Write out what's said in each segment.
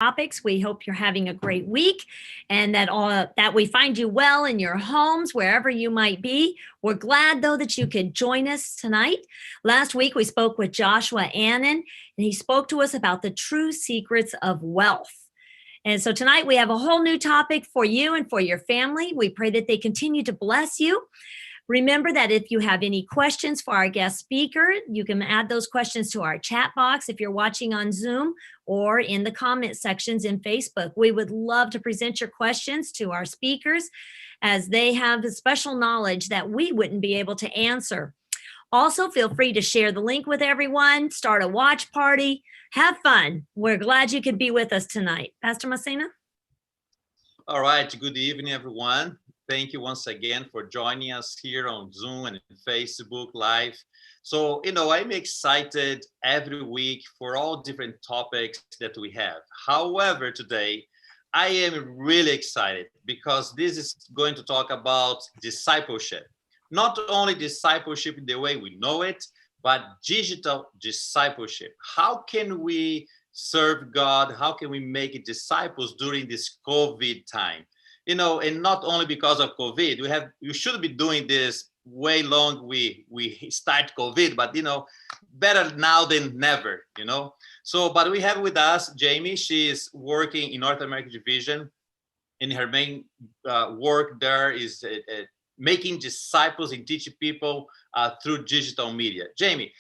topics. We hope you're having a great week and that we find you well in your homes, wherever you might be. We're glad, though, that you could join us tonight. Last week, we spoke with Joshua Annan, and he spoke to us about the true secrets of wealth. And so tonight we have a whole new topic for you and for your family. We pray that they continue to bless you. Remember that if you have any questions for our guest speaker, you can add those questions to our chat box if you're watching on Zoom or in the comment sections in Facebook. We would love to present your questions to our speakers as they have the special knowledge that we wouldn't be able to answer. Also, feel free to share the link with everyone, start a watch party, have fun. We're glad you could be with us tonight. Pastor Messina? All right, good evening, everyone. Thank you once again for joining us here on Zoom and Facebook Live. So, I'm excited every week for all different topics that we have. However, today, I am really excited because this is going to talk about discipleship. Not only discipleship in the way we know it, but digital discipleship. How can we serve God? How can we make disciples during this COVID time? And not only because of COVID, we should be doing this way long we start COVID, but better now than never, So, but we have with us Jamie. She is working in North American Division, and her main work there is making disciples and teaching people through digital media. Jamie,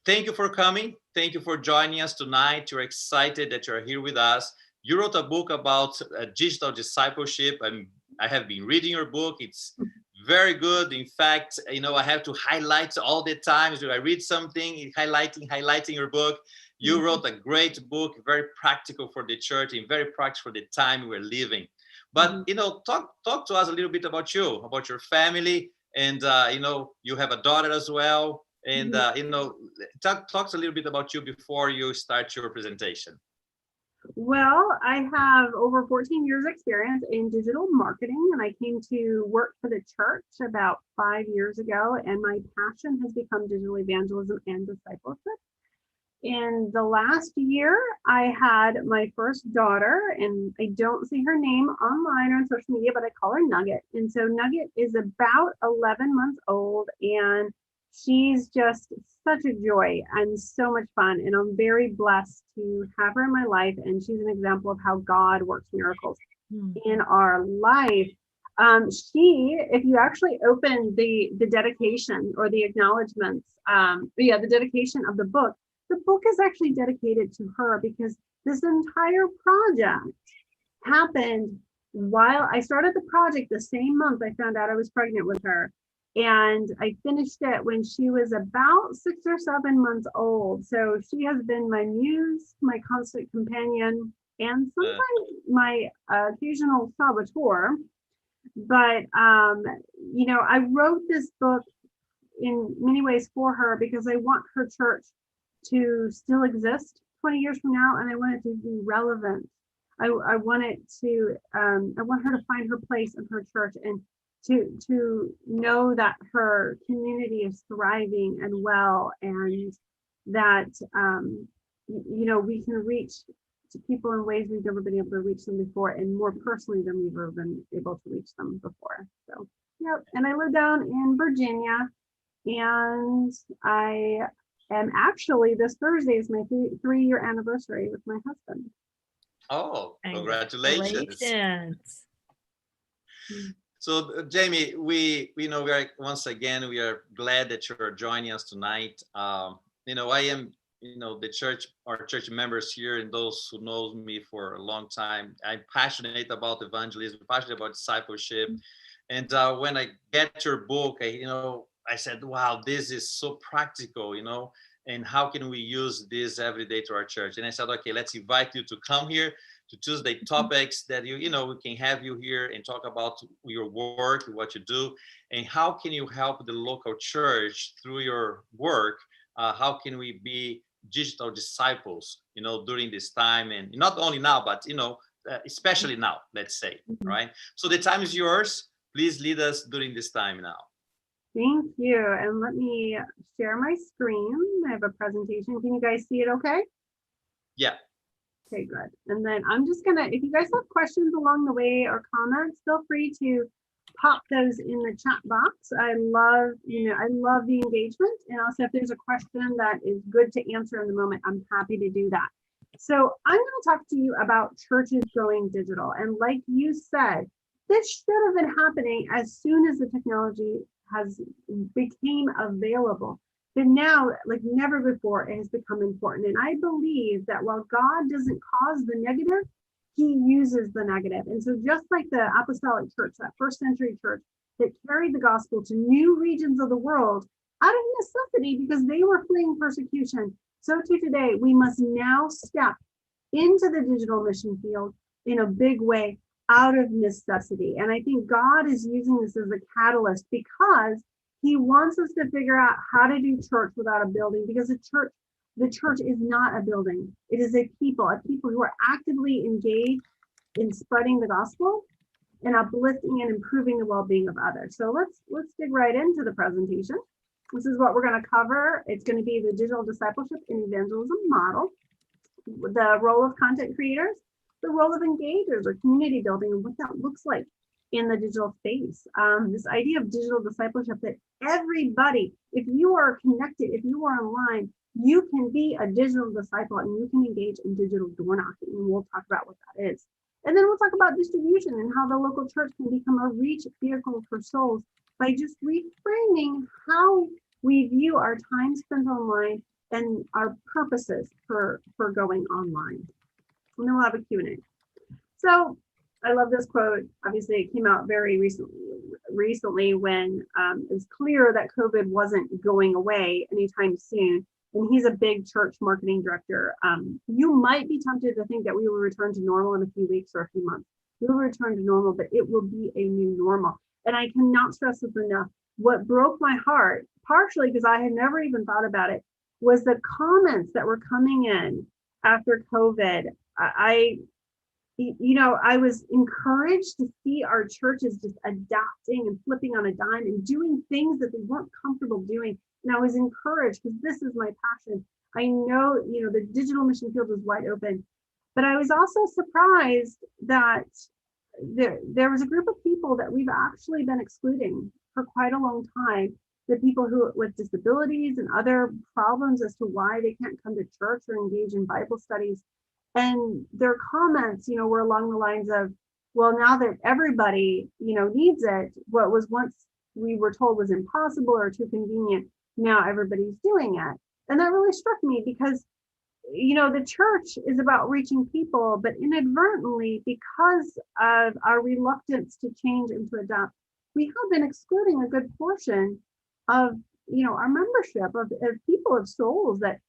thank you for coming. Thank you for joining us tonight. We're excited that you're here with us. You wrote a book about digital discipleship, and I have been reading your book. It's very good. In fact, I have to highlight all the times when I read something, highlighting your book. You wrote a great book, very practical for the church and very practical for the time we're living. But, talk to us a little bit about you, about your family, and, you have a daughter as well. And, talk a little bit about you before you start your presentation. Well, I have over 14 years experience in digital marketing, and I came to work for the church about 5 years ago, and my passion has become digital evangelism and discipleship. In the last year, I had my first daughter, and I don't see her name online or on social media, but I call her Nugget. And so Nugget is about 11 months old, and she's just such a joy and so much fun. And I'm very blessed to have her in my life. And she's an example of how God works miracles in our life. If you actually open the dedication or the acknowledgements, the dedication of the book is actually dedicated to her, because this entire project happened while I started the project. The same month I found out I was pregnant with her. And I finished it when she was about 6 or 7 months old. So she has been my muse, my constant companion, and sometimes my occasional saboteur. But, I wrote this book in many ways for her because I want her church to still exist 20 years from now, and I want it to be relevant. I want her to find her place in her church, and to know that her community is thriving and well, and that we can reach to people in ways we've never been able to reach them before, and more personally than we've ever been able to reach them before. So, and I live down in Virginia, and I am actually, this Thursday is my 3-year anniversary with my husband. Oh, congratulations. So, Jamie, we are once again, we are glad that you're joining us tonight. I am, our church members here and those who know me for a long time, I'm passionate about evangelism, passionate about discipleship. And when I get your book, I said, wow, this is so practical, and how can we use this every day to our church? And I said, okay, let's invite you to come here to Tuesday topics that we can have you here and talk about your work, what you do, and how can you help the local church through your work. How can we be digital disciples, during this time, and not only now, but especially now, let's say, right? So the time is yours. Please lead us during this time now. Thank you. And let me share my screen. I have a presentation. Can you guys see it okay? Yeah. Okay, good. And then I'm just gonna, if you guys have questions along the way or comments, feel free to pop those in the chat box. I love the engagement. And also if there's a question that is good to answer in the moment, I'm happy to do that. So I'm going to talk to you about churches going digital. And like you said, this should have been happening as soon as the technology became available. But now, like never before, it has become important. And I believe that while God doesn't cause the negative, he uses the negative. And so just like the apostolic church, that first century church that carried the gospel to new regions of the world out of necessity because they were fleeing persecution, so too today, we must now step into the digital mission field in a big way out of necessity. And I think God is using this as a catalyst because he wants us to figure out how to do church without a building, because the church is not a building. It is a people who are actively engaged in spreading the gospel and uplifting and improving the well-being of others. So let's dig right into the presentation. This is what we're going to cover. It's going to be the digital discipleship and evangelism model, the role of content creators, the role of engagers or community building, and what that looks like in the digital space. This idea of digital discipleship, that everybody, if you are connected, if you are online, you can be a digital disciple and you can engage in digital door knocking. And we'll talk about what that is. And then we'll talk about distribution and how the local church can become a reach vehicle for souls by just reframing how we view our time spent online and our purposes for going online. And then we'll have a Q&A. So I love this quote. Obviously, it came out very recently when it was clear that COVID wasn't going away anytime soon. And he's a big church marketing director. You might be tempted to think that we will return to normal in a few weeks or a few months. We will return to normal, but it will be a new normal. And I cannot stress this enough. What broke my heart, partially because I had never even thought about it, was the comments that were coming in after COVID. I was encouraged to see our churches just adapting and flipping on a dime and doing things that they weren't comfortable doing. And I was encouraged because this is my passion. I know, the digital mission field is wide open, but I was also surprised that there was a group of people that we've actually been excluding for quite a long time. The people who with disabilities and other problems as to why they can't come to church or engage in Bible studies. And their comments, were along the lines of, well, now that everybody, needs it, what was once we were told was impossible or too convenient, now everybody's doing it. And that really struck me because, the church is about reaching people, but inadvertently, because of our reluctance to change and to adapt, we have been excluding a good portion of, our membership of people, of souls that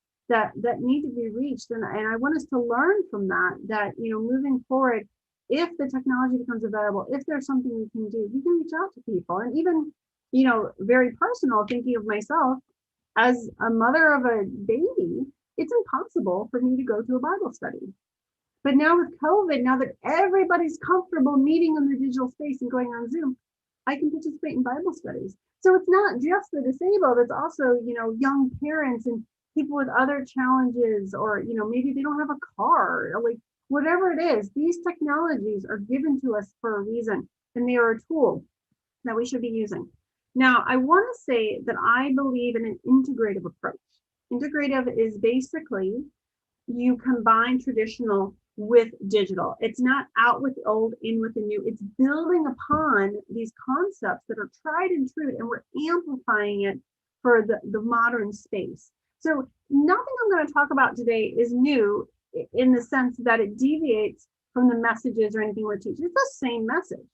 need to be reached. And I want us to learn from that, moving forward, if the technology becomes available, if there's something we can do, we can reach out to people. And even, very personal, thinking of myself as a mother of a baby, it's impossible for me to go to a Bible study. But now with COVID, now that everybody's comfortable meeting in the digital space and going on Zoom, I can participate in Bible studies. So it's not just the disabled, it's also, young parents and people with other challenges, or, maybe they don't have a car, or like whatever it is. These technologies are given to us for a reason, and they are a tool that we should be using. Now, I want to say that I believe in an integrative approach. Integrative is basically you combine traditional with digital. It's not out with the old, in with the new. It's building upon these concepts that are tried and true, and we're amplifying it for the modern space. So nothing I'm going to talk about today is new in the sense that it deviates from the messages or anything we're teaching. It's the same message.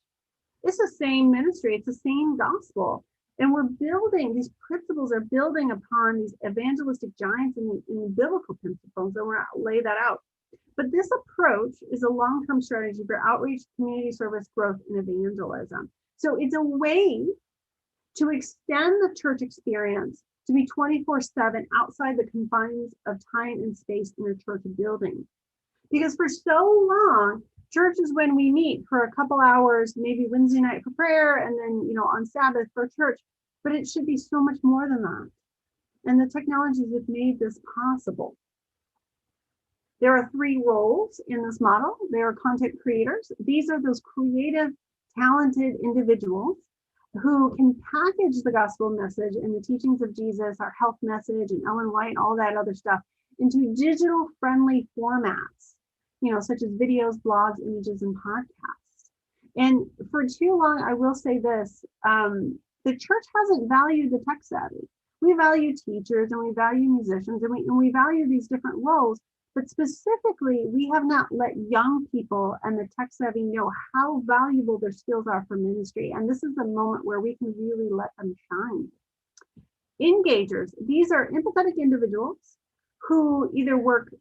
It's the same ministry. It's the same gospel. And we're building, these principles are building upon these evangelistic giants and the biblical principles, and we're going to lay that out. But this approach is a long-term strategy for outreach, community service, growth, and evangelism. So it's a way to extend the church experience to be 24/7 outside the confines of time and space in a church building. Because for so long, church is when we meet for a couple hours, maybe Wednesday night for prayer, and then, on Sabbath for church. But it should be so much more than that. And the technologies have made this possible. There are three roles in this model. There are content creators. These are those creative, talented individuals who can package the gospel message and the teachings of Jesus, our health message and Ellen White, all that other stuff into digital friendly formats, such as videos, blogs, images, and podcasts. And for too long, I will say this, the church hasn't valued the tech savvy. We value teachers and we value musicians and we value these different roles, but specifically, we have not let young people and the tech savvy know how valuable their skills are for ministry. And this is the moment where we can really let them shine. Engagers, these are empathetic individuals who either work,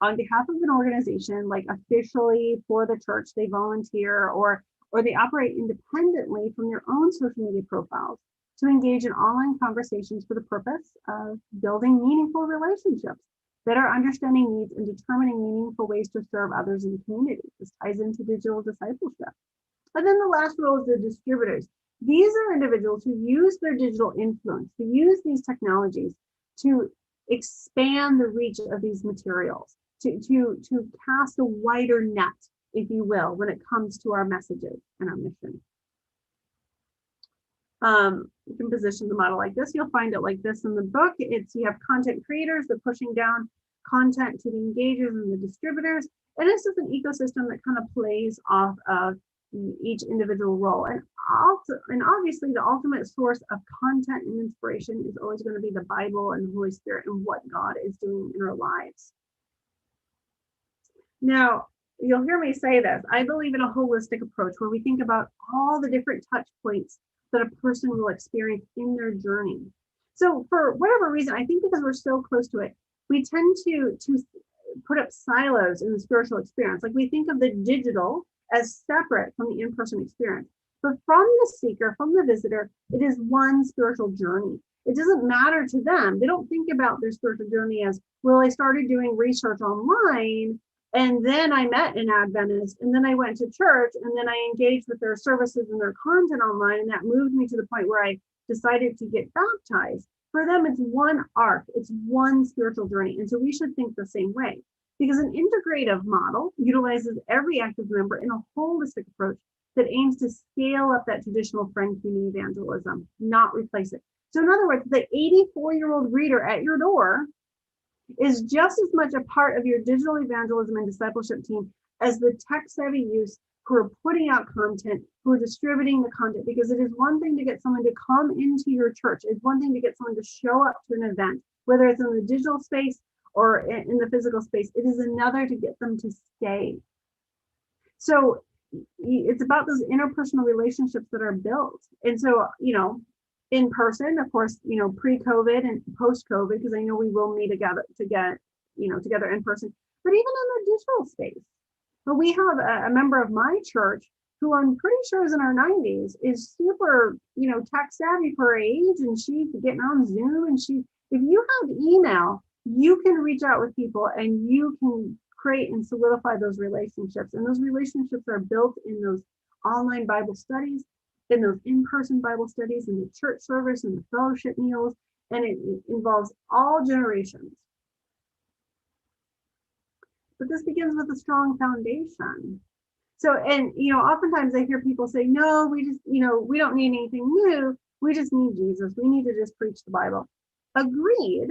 on behalf of an organization, like officially for the church, they volunteer, or they operate independently from their own social media profiles to engage in online conversations for the purpose of building meaningful relationships, better understanding needs, and determining meaningful ways to serve others in the community. This ties into digital discipleship. And then the last role is the distributors. These are individuals who use their digital influence, to use these technologies to expand the reach of these materials, to cast a wider net, if you will, when it comes to our messages and our mission. You can position the model like this. You'll find it like this in the book. You have content creators, they're pushing down content to the engagers and the distributors. And this is an ecosystem that kind of plays off of each individual role. And obviously the ultimate source of content and inspiration is always going to be the Bible and the Holy Spirit and what God is doing in our lives. Now, you'll hear me say this. I believe in a holistic approach where we think about all the different touch points that a person will experience in their journey. So for whatever reason, I think because we're so close to it, we tend to put up silos in the spiritual experience. Like we think of the digital as separate from the in-person experience. But from the seeker, from the visitor, it is one spiritual journey. It doesn't matter to them. They don't think about their spiritual journey as, well, I started doing research online, and then I met an Adventist, and then I went to church, and then I engaged with their services and their content online, and that moved me to the point where I decided to get baptized. For them, it's one arc, it's one spiritual journey. And so we should think the same way, because an integrative model utilizes every active member in a holistic approach that aims to scale up that traditional friend community evangelism, not replace it. So in other words, the 84-year-old reader at your door is just as much a part of your digital evangelism and discipleship team as the tech-savvy youth who are putting out content, who are distributing the content, because it is one thing to get someone to come into your church. It's one thing to get someone to show up to an event, whether it's in the digital space or in the physical space. It is another to get them to stay. So it's about those interpersonal relationships that are built. And so, in person, of course, pre-COVID and post-COVID, because I know we will meet together together in person, but even in the digital space. But we have a member of my church who I'm pretty sure is in her 90s, is super, tech savvy for her age, and she's getting on Zoom, and if you have email, you can reach out with people and you can create and solidify those relationships. And those relationships are built in those online Bible studies, in those in-person Bible studies, in the church service, and the fellowship meals, and it involves all generations. But this begins with a strong foundation. So, and oftentimes I hear people say, no, we just, we don't need anything new. We just need Jesus. We need to just preach the Bible. Agreed.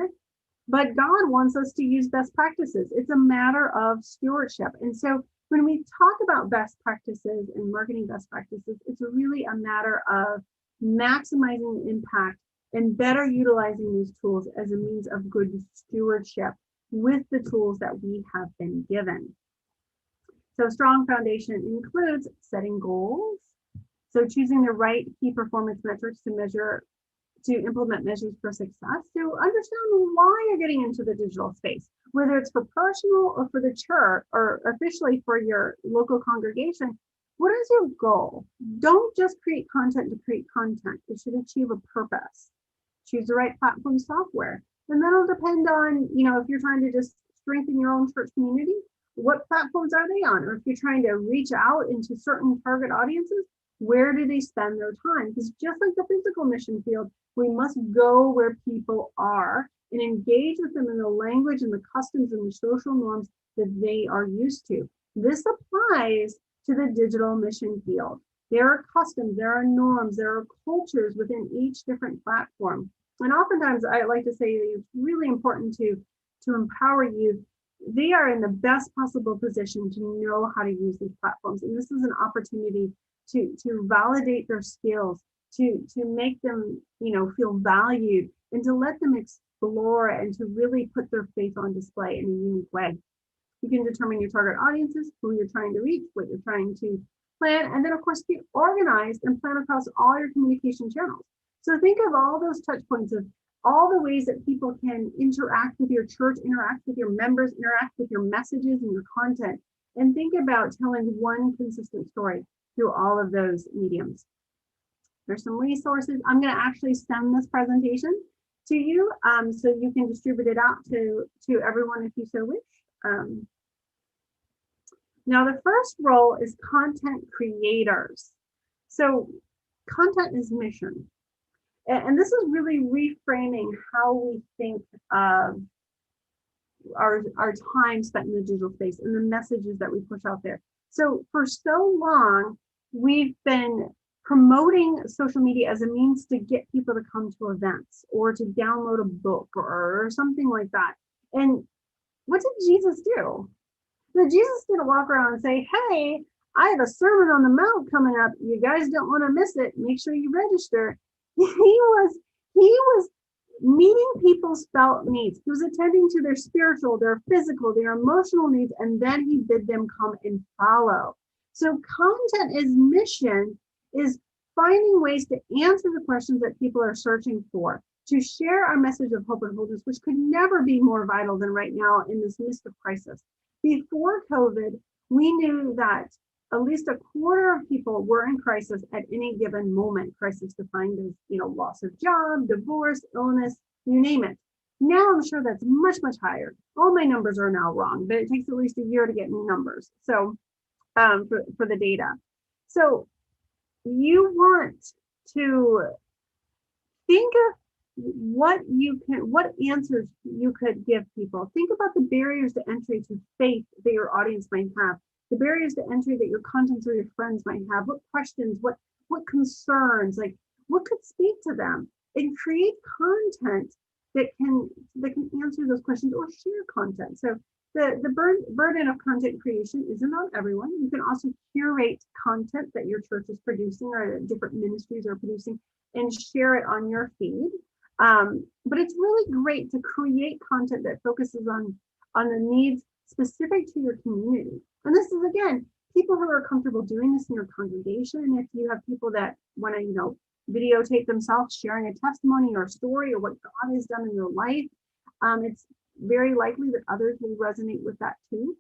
But God wants us to use best practices. It's a matter of stewardship. And so when we talk about best practices and marketing best practices, it's really a matter of maximizing the impact and better utilizing these tools as a means of good stewardship with the tools that we have been given. So strong foundation includes setting goals. So choosing the right key performance metrics to implement measures for success, to understand why you're getting into the digital space, whether it's for personal or for the church or officially for your local congregation. What is your goal? Don't just create content to create content. It should achieve a purpose. Choose the right platform software. And that'll depend on, if you're trying to just strengthen your own church community, what platforms are they on? Or if you're trying to reach out into certain target audiences, where do they spend their time? Because just like the physical mission field, we must go where people are and engage with them in the language and the customs and the social norms that they are used to. This applies to the digital mission field. There are customs, there are norms, there are cultures within each different platform. And oftentimes I like to say that it's really important to empower youth. They are in the best possible position to know how to use these platforms. And this is an opportunity to validate their skills, to make them, feel valued, and to let them explore and to really put their faith on display in a unique way. You can determine your target audiences, who you're trying to reach, what you're trying to plan, and then of course get organized and plan across all your communication channels. So think of all those touch points of all the ways that people can interact with your church, interact with your members, interact with your messages and your content, and think about telling one consistent story through all of those mediums. There's some resources. I'm going to actually send this presentation to you so you can distribute it out to everyone if you so wish. Now, the first role is content creators. So content is mission. And this is really reframing how we think of our time spent in the digital space and the messages that we push out there. So for so long, we've been promoting social media as a means to get people to come to events or to download a book or something like that. And what did Jesus do? Now, Jesus didn't walk around and say, hey, I have a Sermon on the Mount coming up. You guys don't want to miss it. Make sure you register. He was meeting people's felt needs. He was attending to their spiritual, their physical, their emotional needs, and then he bid them come and follow. So content is mission, is finding ways to answer the questions that people are searching for, to share our message of hope and wholeness, which could never be more vital than right now in this midst of crisis. Before COVID, we knew that at least a quarter of people were in crisis at any given moment. Crisis defined as, loss of job, divorce, illness, you name it. Now I'm sure that's much, much higher. All my numbers are now wrong, but it takes at least a year to get me numbers. So for the data. So you want to think of what answers you could give people. Think about the barriers to entry to faith that your audience might have, the barriers to entry that your contents or your friends might have, what questions, what concerns, like what could speak to them, and create content that can answer those questions or share content. So the burden of content creation isn't on everyone. You can also curate content that your church is producing or that different ministries are producing and share it on your feed. But it's really great to create content that focuses on the needs specific to your community. And this is, again, people who are comfortable doing this in your congregation. If you have people that want to, videotape themselves sharing a testimony or a story or what God has done in their life, it's very likely that others will resonate with that too.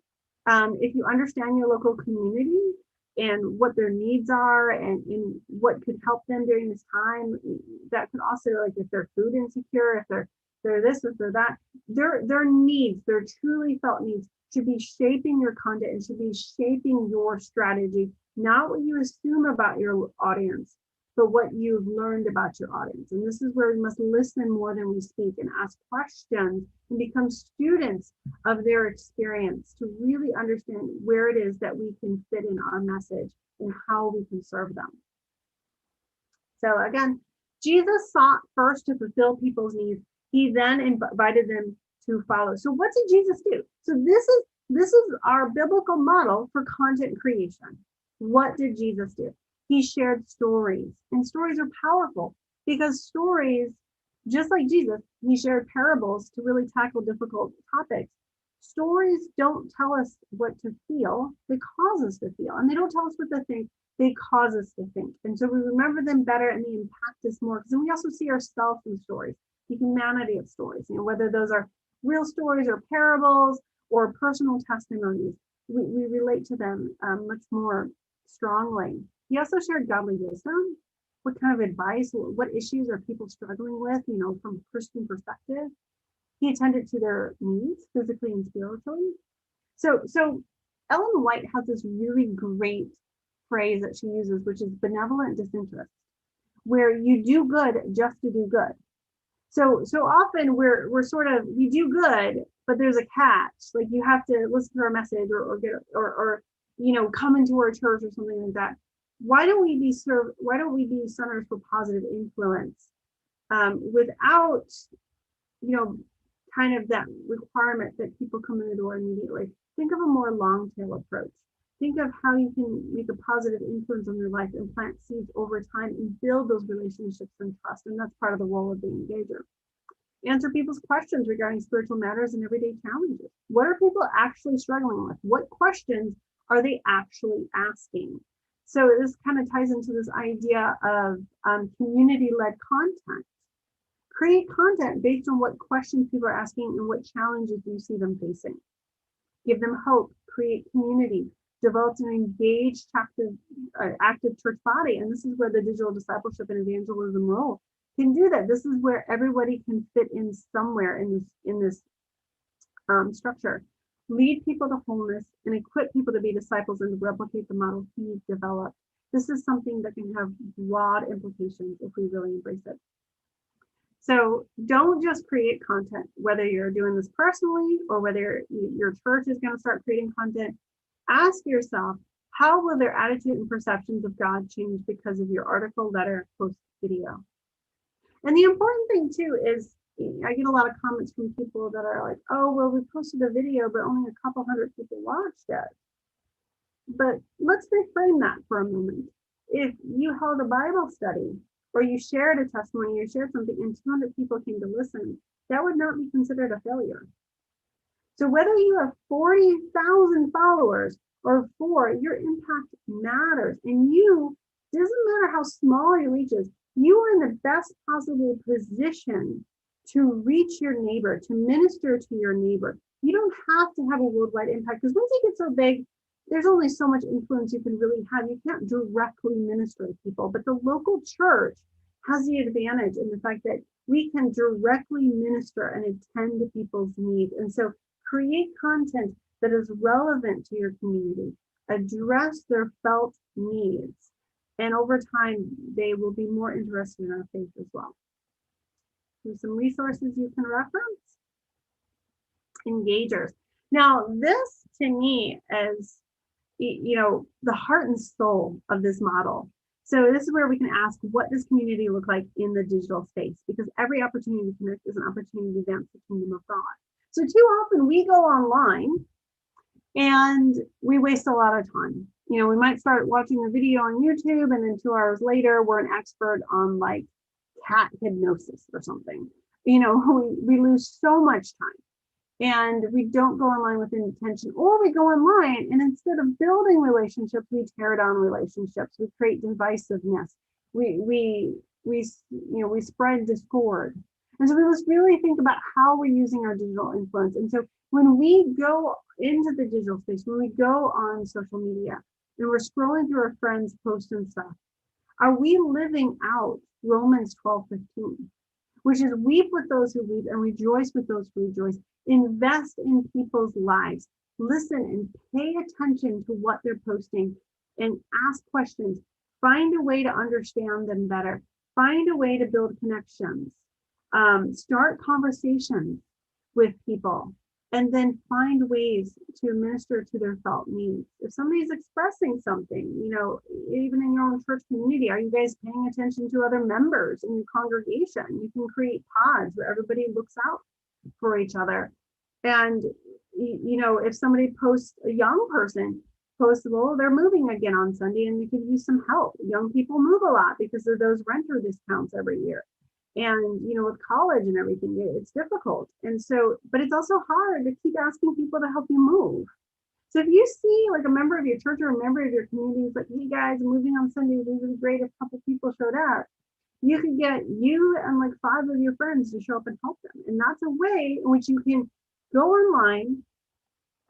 If you understand your local community and what their needs are and what could help them during this time, that could also, like if they're food insecure, if they're this, if they're that, their needs, their truly felt needs should be shaping your content and should be shaping your strategy, not what you assume about your audience, but what you've learned about your audience. And this is where we must listen more than we speak and ask questions and become students of their experience to really understand where it is that we can fit in our message and how we can serve them. So again, Jesus sought first to fulfill people's needs. He then invited them to follow. So what did Jesus do? So this is our biblical model for content creation. What did Jesus do? He shared stories, and stories are powerful because stories, just like Jesus, he shared parables to really tackle difficult topics. Stories don't tell us what to feel, they cause us to feel, and they don't tell us what to think, they cause us to think. And so we remember them better and they impact us more, because then we also see ourselves in stories, the humanity of stories, whether those are real stories or parables or personal testimonies, we relate to them much more strongly. He also shared godly wisdom. What kind of advice, what issues are people struggling with, from a Christian perspective? He attended to their needs, physically and spiritually. So Ellen White has this really great phrase that she uses, which is benevolent disinterest, where you do good just to do good. So often we're sort of, we do good, but there's a catch. Like you have to listen to our message or get or come into our church or something like that. Why don't we be centers for positive influence without kind of that requirement that people come in the door immediately? Think of a more long tail approach. Think of how you can make a positive influence on your life and plant seeds over time and build those relationships and trust. And that's part of the role of the engager. Answer people's questions regarding spiritual matters and everyday challenges. What are people actually struggling with? What questions are they actually asking? So this kind of ties into this idea of community-led content. Create content based on what questions people are asking and what challenges you see them facing. Give them hope, create community, develop an engaged, active church body. And this is where the digital discipleship and evangelism role can do that. This is where everybody can fit in somewhere in this structure. Lead people to wholeness and equip people to be disciples and to replicate the model he's developed. This is something that can have broad implications if we really embrace it. So don't just create content, whether you're doing this personally or whether your church is going to start creating content. Ask yourself, how will their attitude and perceptions of God change because of your article, letter, post, video? And the important thing too is, I get a lot of comments from people that are like, oh, well, we posted a video, but only a couple hundred people watched it. But let's reframe that for a moment. If you held a Bible study or you shared a testimony, you shared something and 200 people came to listen, that would not be considered a failure. So whether you have 40,000 followers or 4, your impact matters. And doesn't matter how small your reach is, you are in the best possible position to reach your neighbor, to minister to your neighbor. You don't have to have a worldwide impact, because once you get so big, there's only so much influence you can really have. You can't directly minister to people, but the local church has the advantage in the fact that we can directly minister and attend to people's needs. And so create content that is relevant to your community, address their felt needs, and over time, they will be more interested in our faith as well. Here's some resources you can reference. Engagers. Now, this to me is, the heart and soul of this model. So this is where we can ask, what does community look like in the digital space? Because every opportunity to connect is an opportunity to advance the kingdom of God. So too often we go online and we waste a lot of time. We might start watching a video on YouTube and then 2 hours later, we're an expert on like cat hypnosis or something. We lose so much time and we don't go online with intention, or we go online and instead of building relationships, we tear down relationships. We create divisiveness. We spread discord. And so we must really think about how we're using our digital influence. And so when we go into the digital space, when we go on social media and we're scrolling through our friends' posts and stuff, are we living out Romans 12:15, which is weep with those who weep and rejoice with those who rejoice. Invest in people's lives. Listen and pay attention to what they're posting and ask questions. Find a way to understand them better. Find a way to build connections. Start conversations with people, and then find ways to minister to their felt needs. If somebody's expressing something, even in your own church community, are you guys paying attention to other members in your congregation? You can create pods where everybody looks out for each other. And, if somebody posts, a young person posts, well, they're moving again on Sunday and they could use some help. Young people move a lot because of those renter discounts every year. And, with college and everything, it's difficult. And so, but it's also hard to keep asking people to help you move. So if you see like a member of your church or a member of your community is like, hey guys, I'm moving on Sunday, it would be great if a couple people showed up. You could get you and like 5 of your friends to show up and help them. And that's a way in which you can go online,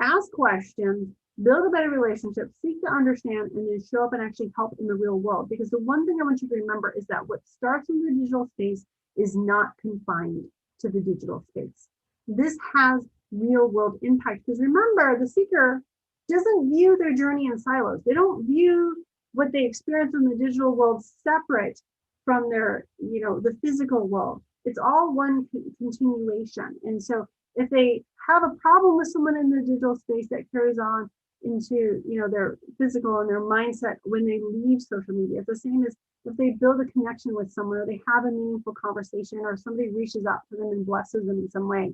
ask questions, build a better relationship, seek to understand, and then show up and actually help in the real world. Because the one thing I want you to remember is that what starts in the digital space is not confined to the digital space. This has real world impact. Because remember, the seeker doesn't view their journey in silos. They don't view what they experience in the digital world separate from their, the physical world. It's all one continuation. And so if they have a problem with someone in the digital space, that carries on into, their physical and their mindset when they leave social media. It's the same as if they build a connection with someone, or they have a meaningful conversation, or somebody reaches out to them and blesses them in some way.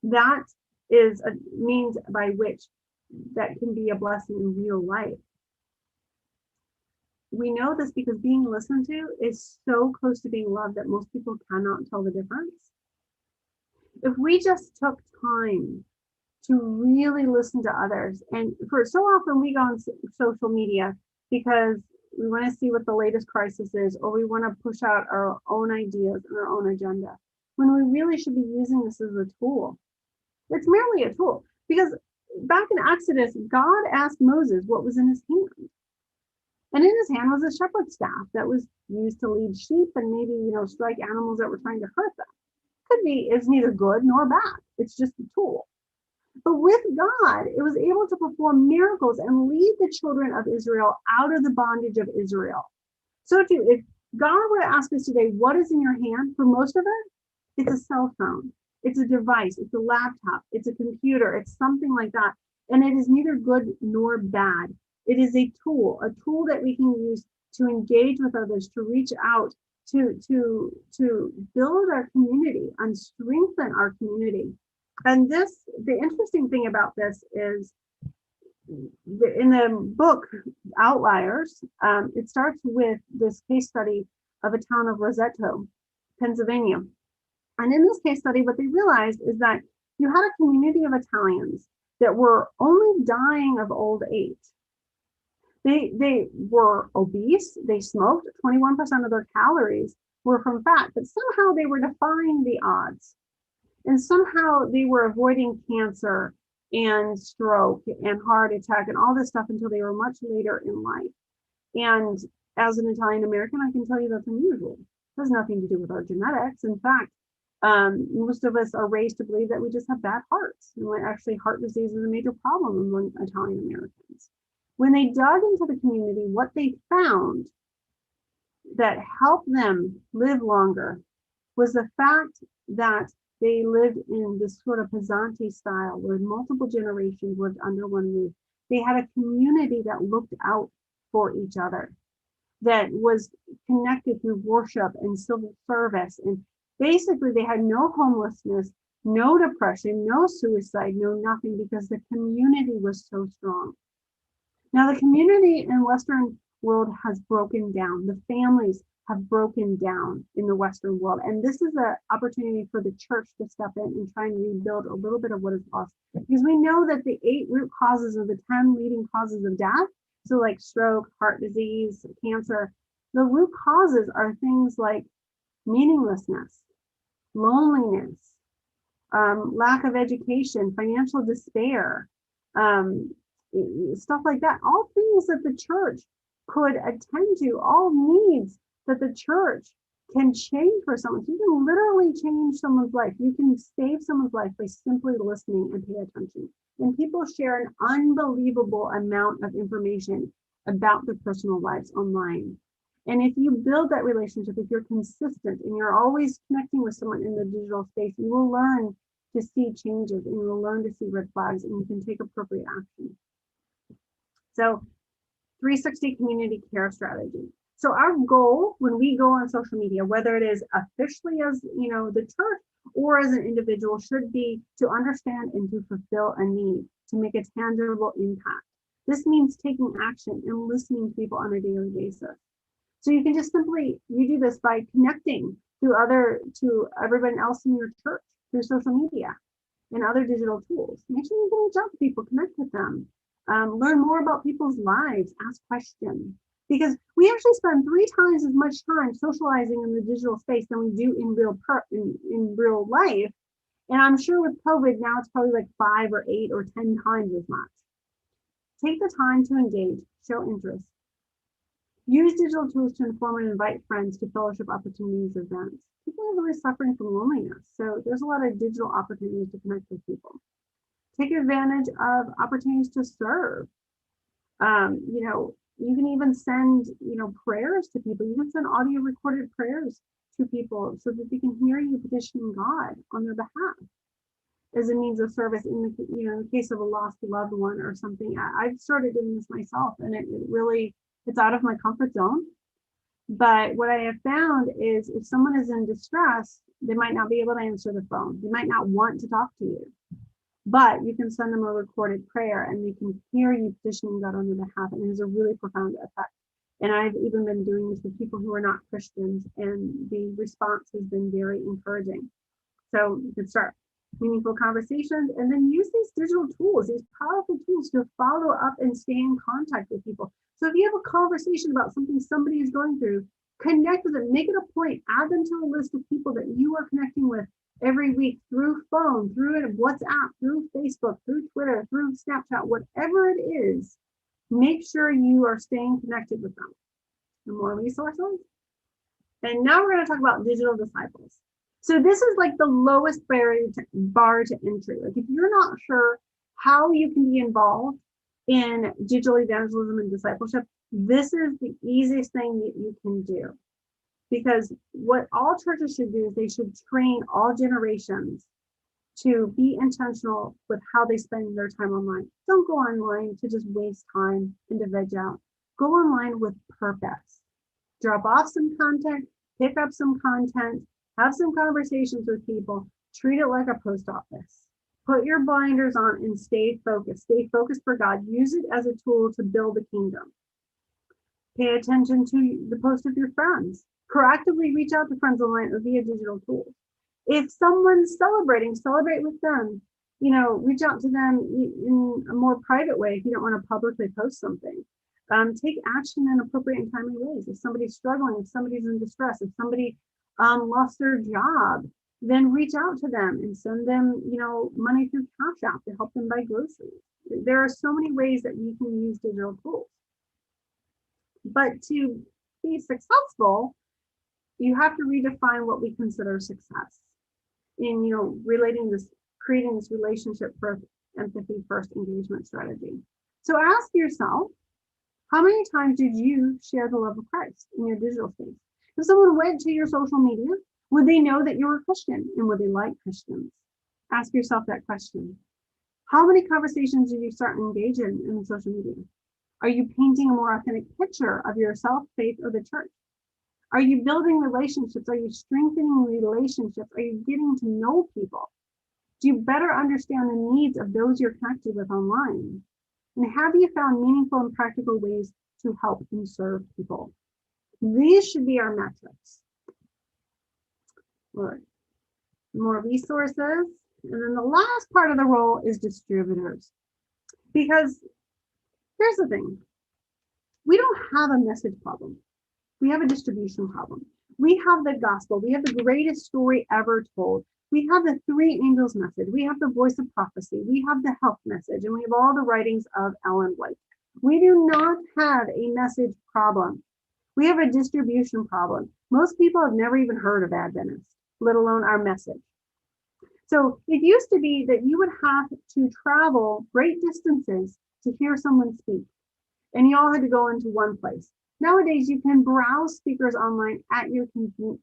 That is a means by which that can be a blessing in real life. We know this because being listened to is so close to being loved that most people cannot tell the difference. If we just took time to really listen to others, and for so often we go on social media because we want to see what the latest crisis is, or we want to push out our own ideas and our own agenda, when we really should be using this as a tool. It's merely a tool, because back in Exodus, God asked Moses what was in his hand. And in his hand was a shepherd's staff that was used to lead sheep and maybe, strike animals that were trying to hurt them. It's neither good nor bad. It's just a tool. But with God, it was able to perform miracles and lead the children of Israel out of the bondage of Israel. So too, if God were to ask us today, what is in your hand? For most of it, it's a cell phone. It's a device. It's a laptop. It's a computer. It's something like that. And it is neither good nor bad. It is a tool that we can use to engage with others, to reach out, to build our community and strengthen our community. And the interesting thing about this is, in the book Outliers, it starts with this case study of a town of Roseto, Pennsylvania. And in this case study, what they realized is that you had a community of Italians that were only dying of old age. They were obese, they smoked, 21% of their calories were from fat, but somehow they were defying the odds. And somehow they were avoiding cancer and stroke and heart attack and all this stuff until they were much later in life. And as an Italian American, I can tell you that's unusual. It has nothing to do with our genetics. In fact, most of us are raised to believe that we just have bad hearts. And actually, heart disease is a major problem among Italian Americans. When they dug into the community, what they found that helped them live longer was the fact that they lived in this sort of Pesante style where multiple generations lived under one roof. They had a community that looked out for each other, that was connected through worship and civil service. And basically they had no homelessness, no depression, no suicide, no nothing, because the community was so strong. Now the community in Western world has broken down. The families have broken down in the Western world. And this is an opportunity for the church to step in and try and rebuild a little bit of what is lost. Because we know that the 8 root causes of the 10 leading causes of death, so like stroke, heart disease, cancer, the root causes are things like meaninglessness, loneliness, lack of education, financial despair, stuff like that. All things that the church could attend to, all needs that the church can change for someone. So you can literally change someone's life. You can save someone's life by simply listening and pay attention. And people share an unbelievable amount of information about their personal lives online. And if you build that relationship, if you're consistent and you're always connecting with someone in the digital space, you will learn to see changes and you will learn to see red flags, and you can take appropriate action. So 360 community care strategy. So our goal when we go on social media, whether it is officially as the church or as an individual, should be to understand and to fulfill a need, to make a tangible impact. This means taking action and listening to people on a daily basis. So you can just you do this by connecting to everyone else in your church through social media and other digital tools. Make sure you can reach out to people, connect with them, learn more about people's lives, ask questions. Because we actually spend 3 times as much time socializing in the digital space than we do in real life. And I'm sure with COVID now it's probably like 5 or 8 or 10 times as much. Take the time to engage, show interest. Use digital tools to inform and invite friends to fellowship opportunities, events. People are really suffering from loneliness, so there's a lot of digital opportunities to connect with people. Take advantage of opportunities to serve. You can even send, prayers to people. You can send audio recorded prayers to people so that they can hear you petitioning God on their behalf as a means of service in the case of a lost loved one or something. I've started doing this myself, and it really, it's out of my comfort zone. But what I have found is if someone is in distress, they might not be able to answer the phone. They might not want to talk to you, but you can send them a recorded prayer and they can hear you petitioning God on their behalf, and it has a really profound effect. And I've even been doing this with people who are not Christians, and the response has been very encouraging. So you can start meaningful conversations and then use these digital tools, these powerful tools to follow up and stay in contact with people. So if you have a conversation about something somebody is going through, connect with them, make it a point, add them to a list of people that you are connecting with every week through phone, through WhatsApp, through Facebook, through Twitter, through Snapchat, whatever it is, make sure you are staying connected with them. And more resources. And now we're going to talk about digital disciples. So this is like the lowest bar to entry. Like if you're not sure how you can be involved in digital evangelism and discipleship, this is the easiest thing that you can do. Because what all churches should do is they should train all generations to be intentional with how they spend their time online. Don't go online to just waste time and to veg out. Go online with purpose. Drop off some content, pick up some content, have some conversations with people, treat it like a post office. Put your blinders on and stay focused. Stay focused for God. Use it as a tool to build the kingdom. Pay attention to the posts of your friends. Proactively reach out to friends online or via digital tools. If someone's celebrating, celebrate with them. Reach out to them in a more private way if you don't want to publicly post something. Take action in appropriate and timely ways. If somebody's struggling, if somebody's in distress, if somebody lost their job, then reach out to them and send them, money through Cash App to help them buy groceries. There are so many ways that you can use digital tools. But to be successful, you have to redefine what we consider success in, creating this relationship first, empathy first engagement strategy. So ask yourself, how many times did you share the love of Christ in your digital space? If someone went to your social media, would they know that you were a Christian, and would they like Christians? Ask yourself that question. How many conversations did you start and engage in social media? Are you painting a more authentic picture of yourself, faith, or the church? Are you building relationships? Are you strengthening relationships? Are you getting to know people? Do you better understand the needs of those you're connected with online? And have you found meaningful and practical ways to help and serve people? These should be our metrics. More resources. And then the last part of the role is distributors. Because here's the thing. We don't have a message problem. We have a distribution problem. We have the gospel. We have the greatest story ever told. We have the three angels message. We have the voice of prophecy. We have the health message. And we have all the writings of Ellen White. We do not have a message problem. We have a distribution problem. Most people have never even heard of Adventists, let alone our message. So it used to be that you would have to travel great distances to hear someone speak. And you all had to go into one place. Nowadays, you can browse speakers online at your convenience.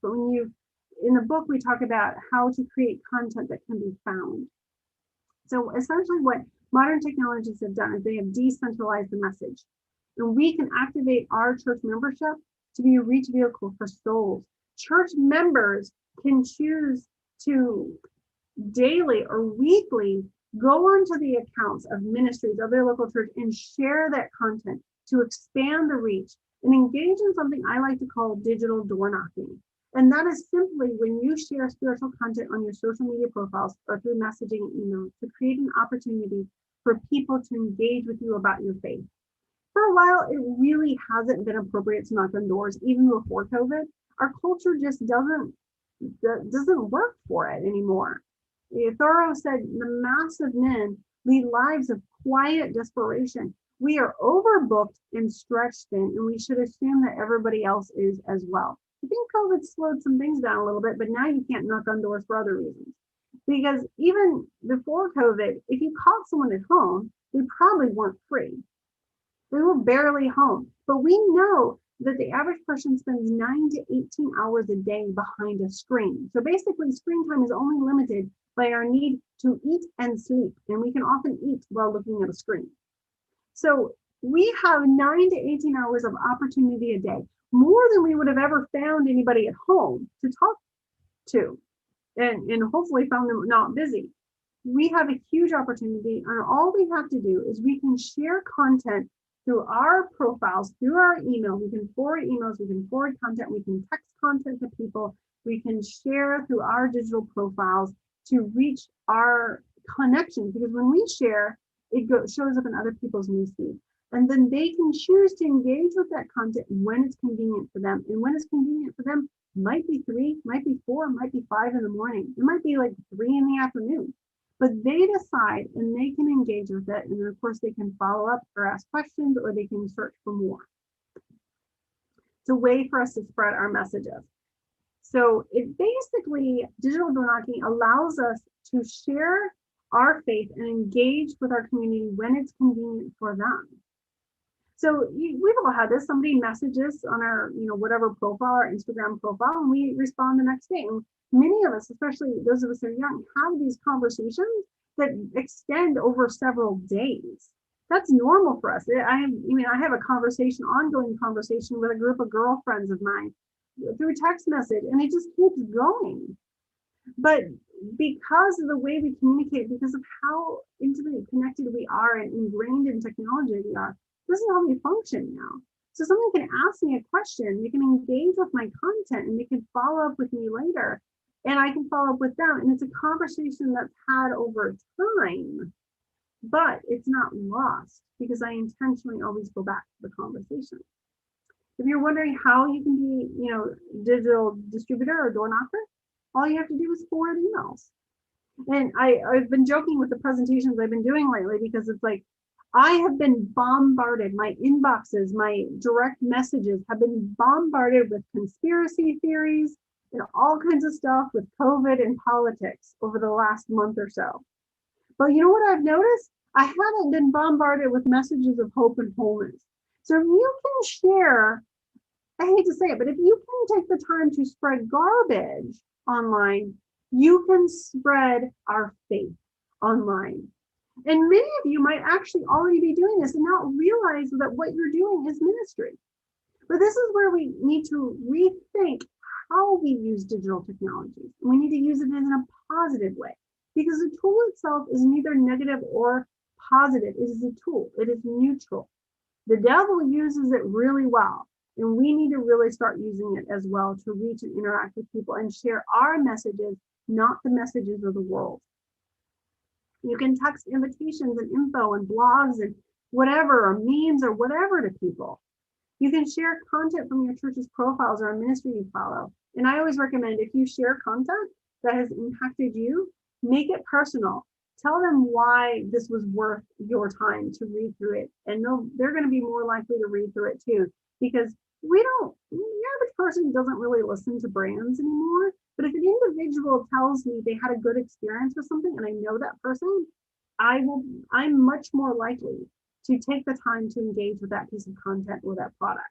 But in the book, we talk about how to create content that can be found. So essentially what modern technologies have done is they have decentralized the message. And we can activate our church membership to be a reach vehicle for souls. Church members can choose to daily or weekly go onto the accounts of ministries of their local church and share that content to expand the reach and engage in something I like to call digital door knocking. And that is simply when you share spiritual content on your social media profiles or through messaging and email to create an opportunity for people to engage with you about your faith. For a while, it really hasn't been appropriate to knock on doors, even before COVID. Our culture just doesn't work for it anymore. Thoreau said, the mass of men lead lives of quiet desperation. We are overbooked and stretched thin, and we should assume that everybody else is as well. I think COVID slowed some things down a little bit, but now you can't knock on doors for other reasons. Because even before COVID, if you caught someone at home, they probably weren't free. They were barely home. But we know that the average person spends 9 to 18 hours a day behind a screen. So basically, screen time is only limited by our need to eat and sleep, and we can often eat while looking at a screen. So we have 9 to 18 hours of opportunity a day, more than we would have ever found anybody at home to talk to, and hopefully found them not busy. We have a huge opportunity, and all we have to do is we can share content through our profiles, through our email. We can forward emails, we can forward content, we can text content to people, we can share through our digital profiles to reach our connections, because when we share, it shows up in other people's newsfeed. And then they can choose to engage with that content when it's convenient for them. And when it's convenient for them, might be 3, might be 4, might be 5 in the morning. It might be like 3 in the afternoon. But they decide, and they can engage with it. And then of course they can follow up or ask questions, or they can search for more. It's a way for us to spread our messages. So it basically, digital door knocking allows us to share our faith and engage with our community when it's convenient for them. So we've all had this. Somebody messages on our, whatever profile, our Instagram profile, and we respond the next day. And many of us, especially those of us who are young, have these conversations that extend over several days. That's normal for us. I have a ongoing conversation with a group of girlfriends of mine through text message, and it just keeps going. But because of the way we communicate, because of how intimately connected we are and ingrained in technology we are, this is how we function now. So someone can ask me a question, they can engage with my content, and they can follow up with me later, and I can follow up with them. And it's a conversation that's had over time, but it's not lost because I intentionally always go back to the conversation. If you're wondering how you can be, digital distributor or door knocker, all you have to do is forward emails. And I've been joking with the presentations I've been doing lately, because it's like, I have been bombarded, my inboxes, my direct messages have been bombarded with conspiracy theories and all kinds of stuff with COVID and politics over the last month or so. But you know what I've noticed? I haven't been bombarded with messages of hope and wholeness. So if you can share, I hate to say it, but if you can take the time to spread garbage online, you can spread our faith online. And many of you might actually already be doing this and not realize that what you're doing is ministry. But this is where we need to rethink how we use digital technologies. We need to use it in a positive way, because the tool itself is neither negative or positive. It is a tool. It is neutral. The devil uses it really well, and we need to really start using it as well to reach and interact with people and share our messages, not the messages of the world. You can text invitations and info and blogs and whatever, or memes or whatever to people. You can share content from your church's profiles or a ministry you follow. And I always recommend, if you share content that has impacted you, make it personal. Tell them why this was worth your time to read through it. And they're going to be more likely to read through it too, because the average person doesn't really listen to brands anymore. But if an individual tells me they had a good experience with something and I know that person, I'm much more likely to take the time to engage with that piece of content or that product.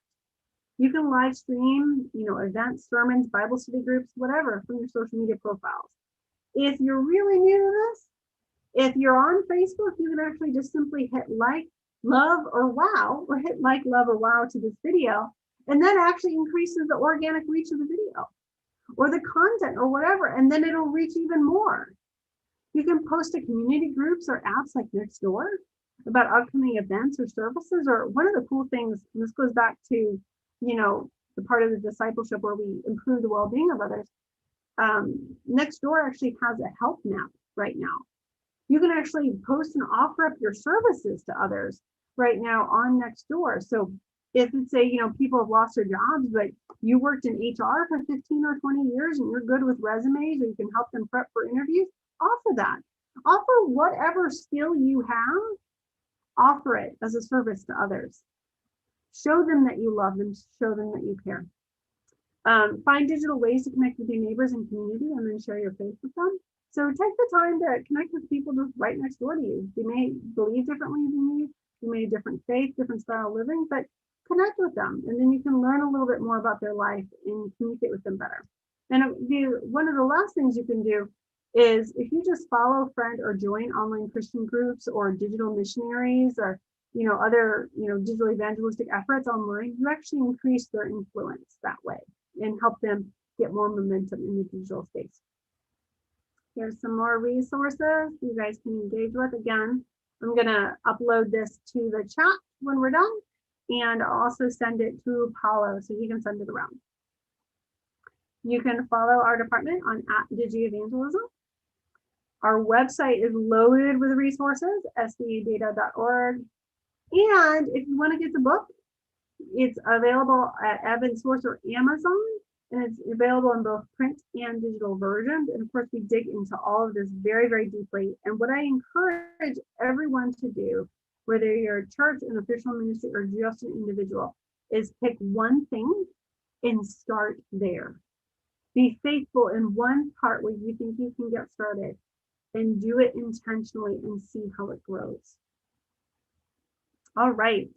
You can live stream, events, sermons, Bible study groups, whatever, from your social media profiles. If you're really new to this, if you're on Facebook, you can actually just simply hit like, love, or wow, or hit like, love, or wow to this video. And that actually increases the organic reach of the video or the content or whatever, and then it'll reach even more. You can post to community groups or apps like Nextdoor about upcoming events or services. Or one of the cool things, and this goes back to, the part of the discipleship where we improve the well-being of others. Nextdoor actually has a health map right now. You can actually post and offer up your services to others right now on Nextdoor. So if it's people have lost their jobs, but you worked in HR for 15 or 20 years and you're good with resumes, or you can help them prep for interviews, offer that. Offer whatever skill you have, offer it as a service to others. Show them that you love them, show them that you care. Find digital ways to connect with your neighbors and community, and then share your faith with them. So take the time to connect with people just right next door to you. They may believe differently than you. You may have different faith, different style of living, but connect with them, and then you can learn a little bit more about their life and communicate with them better. And one of the last things you can do is if you just follow, friend, or join online Christian groups or digital missionaries or other digital evangelistic efforts online, you actually increase their influence that way and help them get more momentum in the digital space. Here's some more resources you guys can engage with. Again, I'm going to upload this to the chat when we're done, and I'll also send it to Paulo so he can send it around. You can follow our department on @DigiEvangelism. Our website is loaded with resources, sdadata.org. And if you want to get the book, it's available at Evansource or Amazon, and it's available in both print and digital versions. And of course, we dig into all of this very, very deeply. And what I encourage everyone to do, whether you're a church, an official ministry, or just an individual, is pick one thing and start there. Be faithful in one part where you think you can get started, and do it intentionally and see how it grows. All right.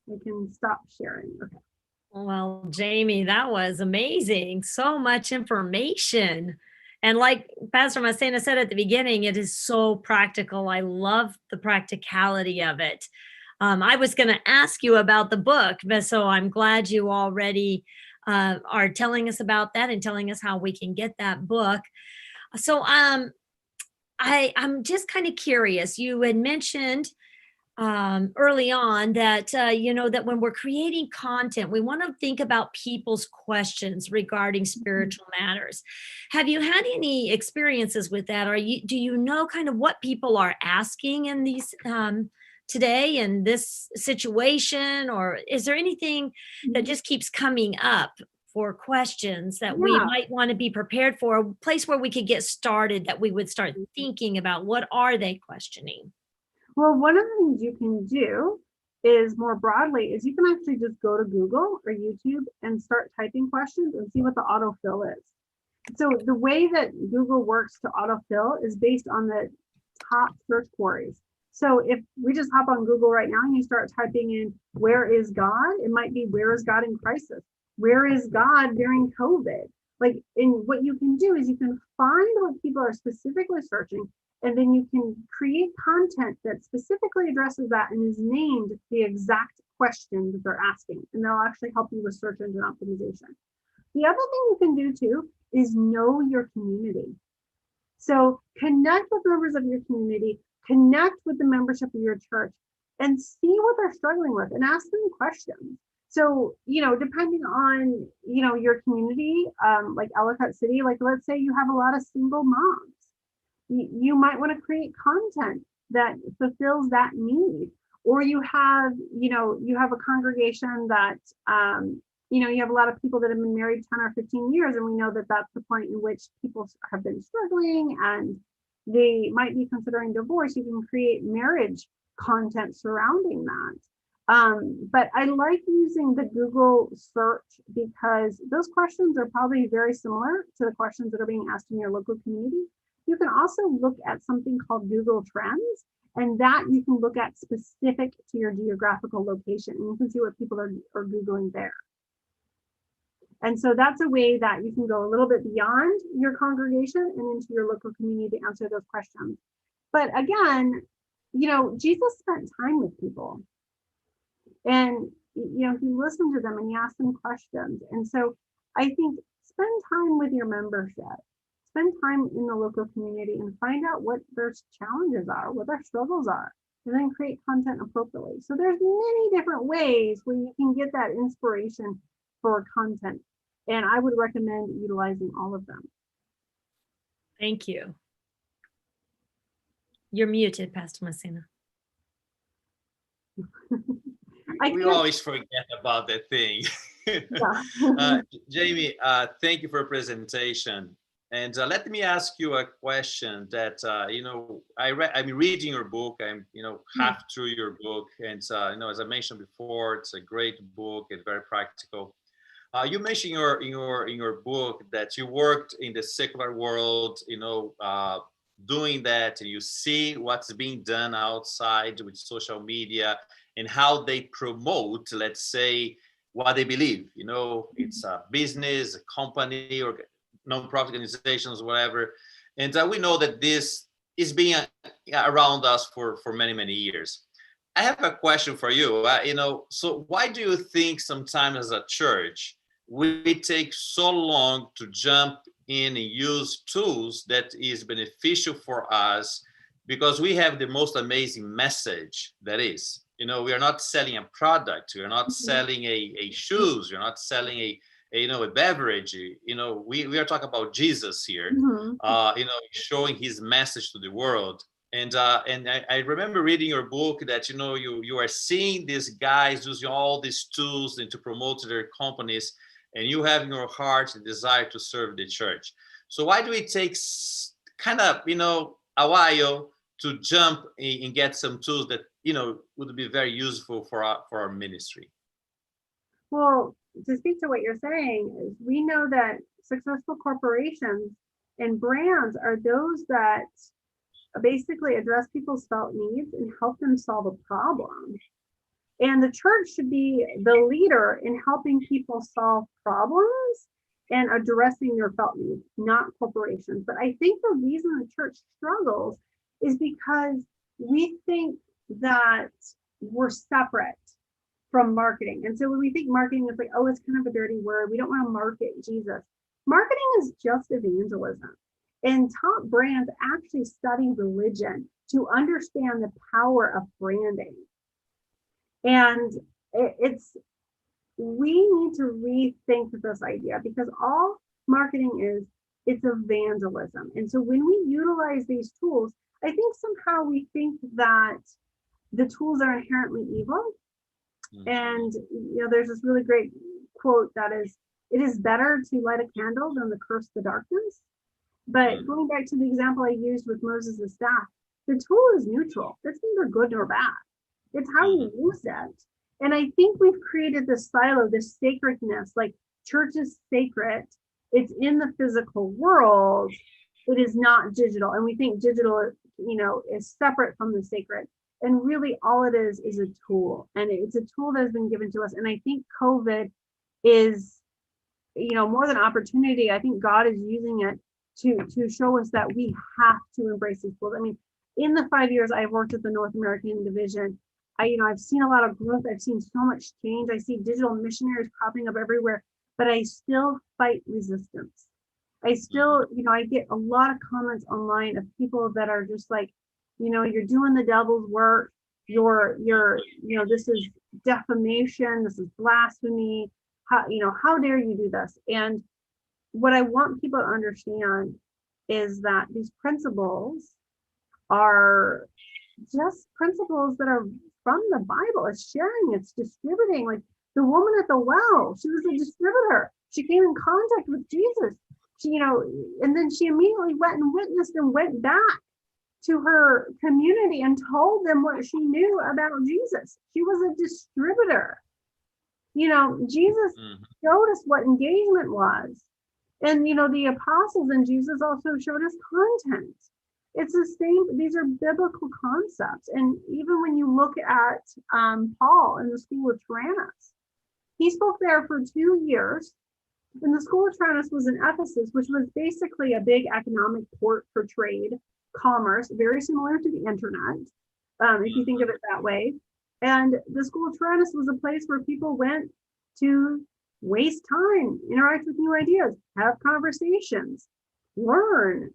I can stop sharing. Okay. Well, Jamie, that was amazing. So much information. And like Pastor Massena said at the beginning, it is so practical. I love the practicality of it. I was going to ask you about the book, but so I'm glad you already are telling us about that and telling us how we can get that book. So I'm just kind of curious. You had mentioned early on that that when we're creating content, we want to think about people's questions regarding spiritual matters. Have you had any experiences with that? Do you know kind of what people are asking in these today in this situation, or is there anything that just keeps coming up for questions that we might want to be prepared for, a place where we could get started, that we would start thinking about what are they questioning? Well, one of the things you can do is more broadly is you can actually just go to Google or YouTube and start typing questions and see what the autofill is. So the way that Google works to autofill is based on the top search queries. So if we just hop on Google right now and you start typing in, where is God? It might be, where is God in crisis? Where is God during COVID? And what you can do is you can find what people are specifically searching, and then you can create content that specifically addresses that and is named the exact question that they're asking. And they'll actually help you with search engine optimization. The other thing you can do too is know your community. So connect with members of your community, connect with the membership of your church, and see what they're struggling with and ask them questions. So, depending on, your community, like Ellicott City, let's say you have a lot of single moms. You might want to create content that fulfills that need. Or you have a congregation that, you have a lot of people that have been married 10 or 15 years, and we know that that's the point in which people have been struggling and they might be considering divorce. You can create marriage content surrounding that. But I like using the Google search because those questions are probably very similar to the questions that are being asked in your local community. You can also look at something called Google Trends, and that you can look at specific to your geographical location, and you can see what people are Googling there. And so that's a way that you can go a little bit beyond your congregation and into your local community to answer those questions. But again, Jesus spent time with people. And, he listened to them and he asked them questions. And so I think spend time with your membership, spend time in the local community and find out what their challenges are, what their struggles are, and then create content appropriately. So there's many different ways where you can get that inspiration for content. And I would recommend utilizing all of them. Thank you. You're muted, Pastor Massena. We always forget about that thing. Yeah. Jamie, thank you for your presentation. And let me ask you a question that, I'm reading your book. I'm, half through your book. And, as I mentioned before, it's a great book and very practical. You mentioned in your book that you worked in the secular world, doing that, and you see what's being done outside with social media, and how they promote, let's say, what they believe. You know, it's a business, a company, or non-profit organizations, whatever. And we know that this is being around us for many, many years. I have a question for you. So why do you think sometimes as a church, we take so long to jump in and use tools that is beneficial for us, because we have the most amazing message that is, we are not selling a product, we are not selling a shoes, we're not selling a beverage, we are talking about Jesus here, showing his message to the world. And I remember reading your book that, you are seeing these guys using all these tools and to promote their companies, and you have in your heart the desire to serve the church. So why do it take kind of, a while to jump and get some tools that, would be very useful for our ministry? Well, to speak to what you're saying, is we know that successful corporations and brands are those that basically address people's felt needs and help them solve a problem. And the church should be the leader in helping people solve problems and addressing their felt needs, not corporations. But I think the reason the church struggles is because we think that we're separate from marketing. And so when we think marketing is like, oh, it's kind of a dirty word, we don't want to market Jesus. Marketing is just evangelism. And top brands actually study religion to understand the power of branding. And we need to rethink this idea, because all marketing is, it's evangelism. And so when we utilize these tools, I think somehow we think that the tools are inherently evil. And there's this really great quote that is, it is better to light a candle than to curse the darkness. But going back to the example I used with Moses' staff, the tool is neutral. It's neither good nor bad. It's how you use it. And I think we've created this silo, this sacredness, like church is sacred. It's in the physical world. It is not digital. And we think digital, is separate from the sacred. And really all it is a tool. And it's a tool that has been given to us. And I think COVID is, more than opportunity. I think God is using it to show us that we have to embrace these tools. I mean, in the 5 years I've worked at the North American division, I've seen a lot of growth. I've seen so much change. I see digital missionaries popping up everywhere, but I still fight resistance. I still, I get a lot of comments online of people that are just like, you're doing the devil's work. You're, this is defamation. This is blasphemy. How dare you do this? And what I want people to understand is that these principles are just principles that are from the Bible. It's sharing, it's distributing. Like the woman at the well, she was a distributor. She came in contact with Jesus. She, and then she immediately went and witnessed and went back to her community and told them what she knew about Jesus. She was a distributor. Jesus showed us what engagement was. And, the apostles and Jesus also showed us content. It's the same. These are biblical concepts. And even when you look at Paul in the school of Tyrannus, he spoke there for 2 years. And the school of Tyrannus was in Ephesus, which was basically a big economic port for trade, commerce, very similar to the internet, if you think of it that way. And the school of Tyrannus was a place where people went to waste time, interact with new ideas, have conversations, learn.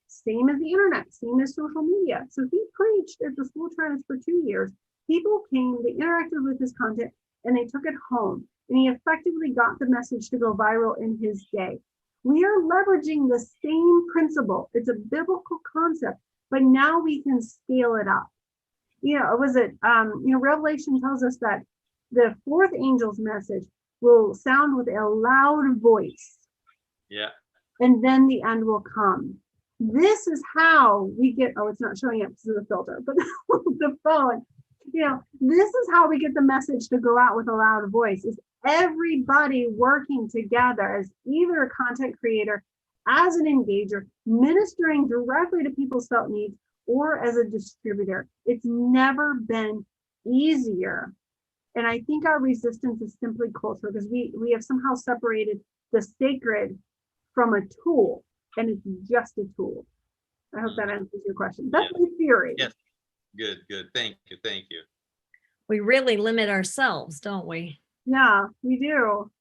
Same as the internet, same as social media. So he preached at the school of Tyrannus for 2 years. People came, they interacted with his content, and they took it home. And he effectively got the message to go viral in his day. We are leveraging the same principle. It's a biblical concept, but now we can scale it up. Revelation tells us that the fourth angel's message will sound with a loud voice. Yeah. And then the end will come. This is how we get, it's not showing up because of the filter, but the phone, this is how we get the message to go out with a loud voice, is everybody working together as either a content creator, as an engager, ministering directly to people's felt needs, or as a distributor. It's never been easier. And I think our resistance is simply culture, because we have somehow separated the sacred from a tool, and it's just a tool. I hope that answers your question. That's my theory. Yes. Good. Thank you. We really limit ourselves, don't we? Yeah, we do.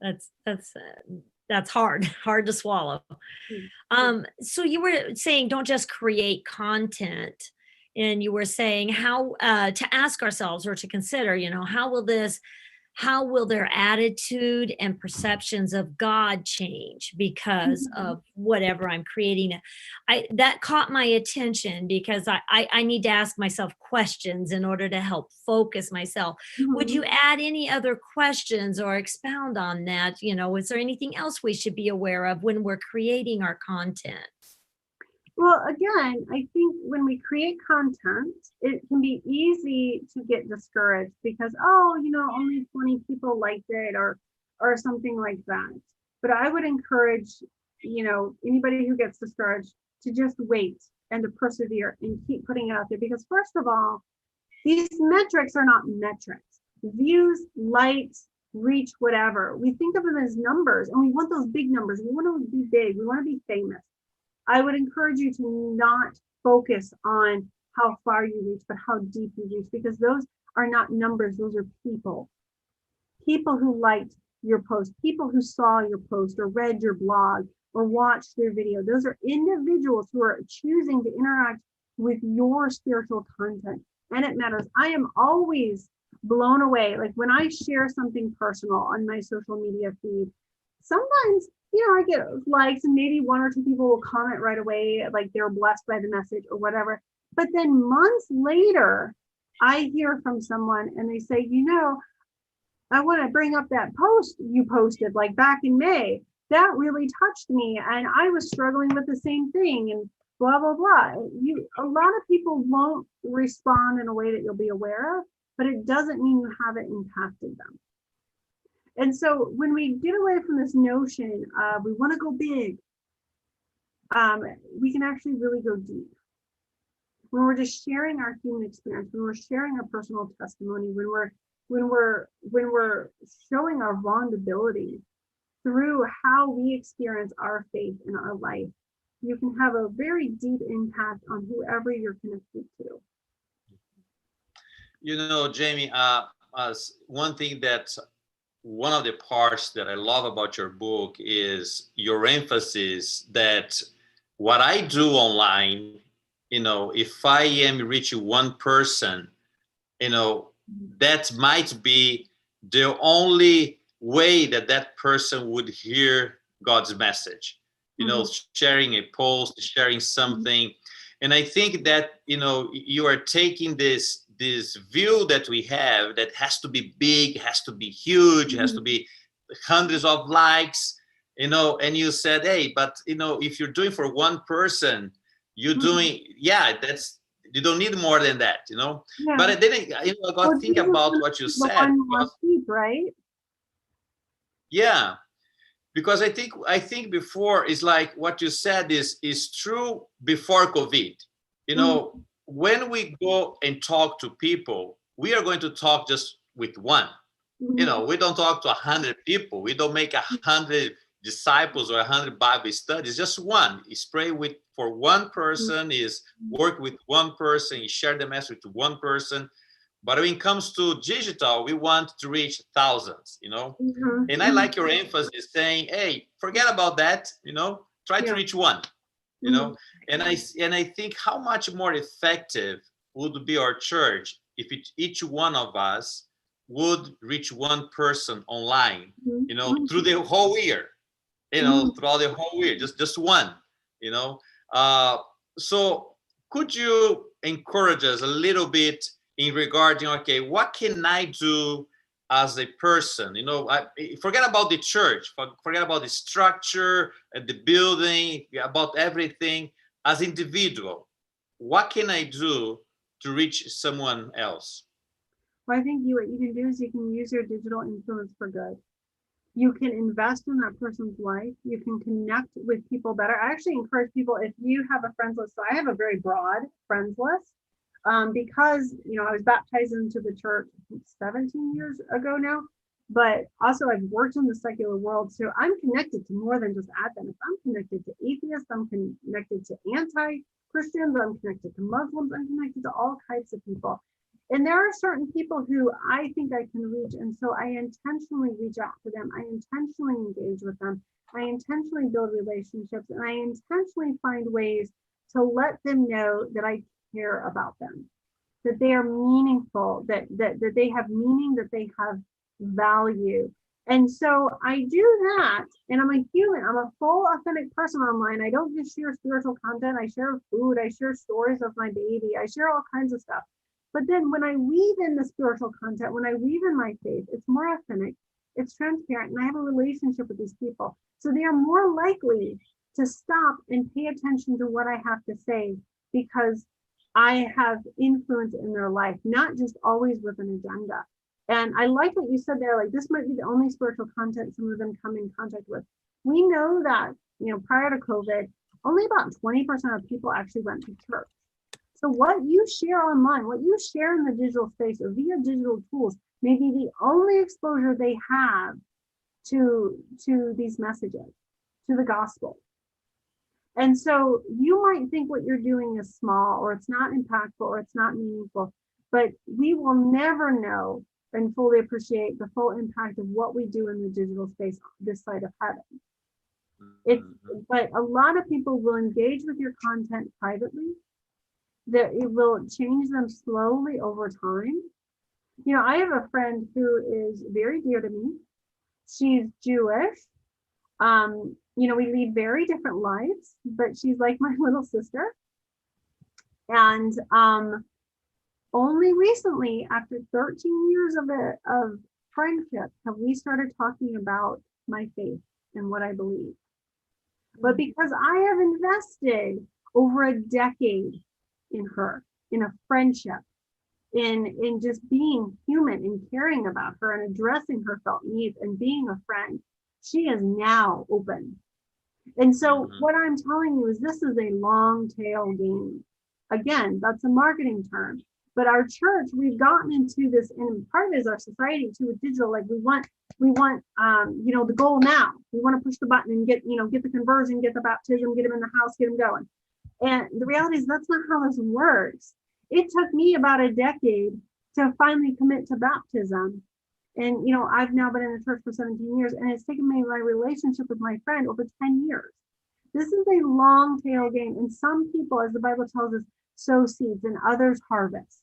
That's hard to swallow. So you were saying don't just create content, and you were saying how to ask ourselves or to consider, how will their attitude and perceptions of God change because of whatever I'm creating? That caught my attention, because I need to ask myself questions in order to help focus myself. Would you add any other questions or expound on that? Is there anything else we should be aware of when we're creating our content? Well, again, I think when we create content, it can be easy to get discouraged because, only 20 people liked it or something like that. But I would encourage, anybody who gets discouraged to just wait and to persevere and keep putting it out there. Because first of all, these metrics are not metrics. Views, likes, reach, whatever. We think of them as numbers, and we want those big numbers. We want to be big. We want to be famous. I would encourage you to not focus on how far you reach, but how deep you reach, because those are not numbers. Those are people. People who liked your post, people who saw your post or read your blog or watched their video. Those are individuals who are choosing to interact with your spiritual content. And it matters. I am always blown away. Like when I share something personal on my social media feed, sometimes I get likes and maybe one or two people will comment right away, like they're blessed by the message or whatever. But then months later, I hear from someone and they say, I want to bring up that post you posted like back in May. That really touched me. And I was struggling with the same thing and blah, blah, blah. A lot of people won't respond in a way that you'll be aware of, but it doesn't mean you haven't impacted them. And so when we get away from this notion of we want to go big, we can actually really go deep. When we're just sharing our human experience, when we're sharing our personal testimony, when we're showing our vulnerability through how we experience our faith in our life, you can have a very deep impact on whoever you're connected to. Jamie, one of the parts that I love about your book is your emphasis that what I do online, if I am reaching one person, that might be the only way that person would hear God's message, sharing a post, sharing something. And I think that, you are taking this view that we have that has to be big, has to be huge, has to be hundreds of likes, and you said, hey, but, if you're doing for one person, you're doing, you don't need more than that, Yeah. But then I got to think about what you said. Right? Yeah. Because I think before is like what you said is true before COVID. When we go and talk to people, we are going to talk just with one. We don't talk to 100 people. We don't make 100 disciples or 100 Bible studies. Just one. Is pray for one person, is work with one person, is share the message to one person. But when it comes to digital, we want to reach thousands, And I like your emphasis saying, hey, forget about that, try to reach one, And I think how much more effective would be our church if each one of us would reach one person online, through the whole year, throughout the whole year, just one, So could you encourage us a little bit in regarding, okay, what can I do as a person? Forget about the church, forget about the structure, the building, about everything. As individual, what can I do to reach someone else? Well, I think what you can do is you can use your digital influence for good. You can invest in that person's life. You can connect with people better. I actually encourage people, if you have a friends list, so I have a very broad friends list because, I was baptized into the church 17 years ago now, but also I've worked in the secular world. So I'm connected to more than just Adventists. I'm connected to atheists. I'm connected to anti-Christians. I'm connected to Muslims. I'm connected to all types of people. And there are certain people who I think I can reach. And so I intentionally reach out to them. I intentionally engage with them. I intentionally build relationships, and I intentionally find ways to let them know that I care about them, that they are meaningful, that they have meaning, that they have value. And so I do that, and I'm a human. I'm a full, authentic person online. I don't just share spiritual content. I share food. I share stories of my baby. I share all kinds of stuff. But then when I weave in the spiritual content, when I weave in my faith, it's more authentic, it's transparent, and I have a relationship with these people. So they are more likely to stop and pay attention to what I have to say, because I have influence in their life, not just always with an agenda. And I like what you said there, like this might be the only spiritual content some of them come in contact with. We know that, prior to COVID, only about 20% of people actually went to church. So what you share online, what you share in the digital space or via digital tools may be the only exposure they have to these messages, to the gospel. And so you might think what you're doing is small, or it's not impactful, or it's not meaningful, but we will never know and fully appreciate the full impact of what we do in the digital space this side of heaven. But a lot of people will engage with your content privately, that it will change them slowly over time. I have a friend who is very dear to me. She's Jewish. We lead very different lives, but she's like my little sister. And only recently, after 13 years of friendship, have we started talking about my faith and what I believe. But because I have invested over a decade in her, in a friendship, in just being human and caring about her and addressing her felt needs and being a friend, she is now open. And so what I'm telling you is this is a long tail game. Again, that's a marketing term. But our church, we've gotten into this, and part of it is our society too with digital. Like we want the goal now. We want to push the button and get the conversion, get the baptism, get them in the house, get them going. And the reality is that's not how this works. It took me about a decade to finally commit to baptism. And, I've now been in the church for 17 years, and it's taken me my relationship with my friend over 10 years. This is a long tail game. And some people, as the Bible tells us, sow seeds and others harvest.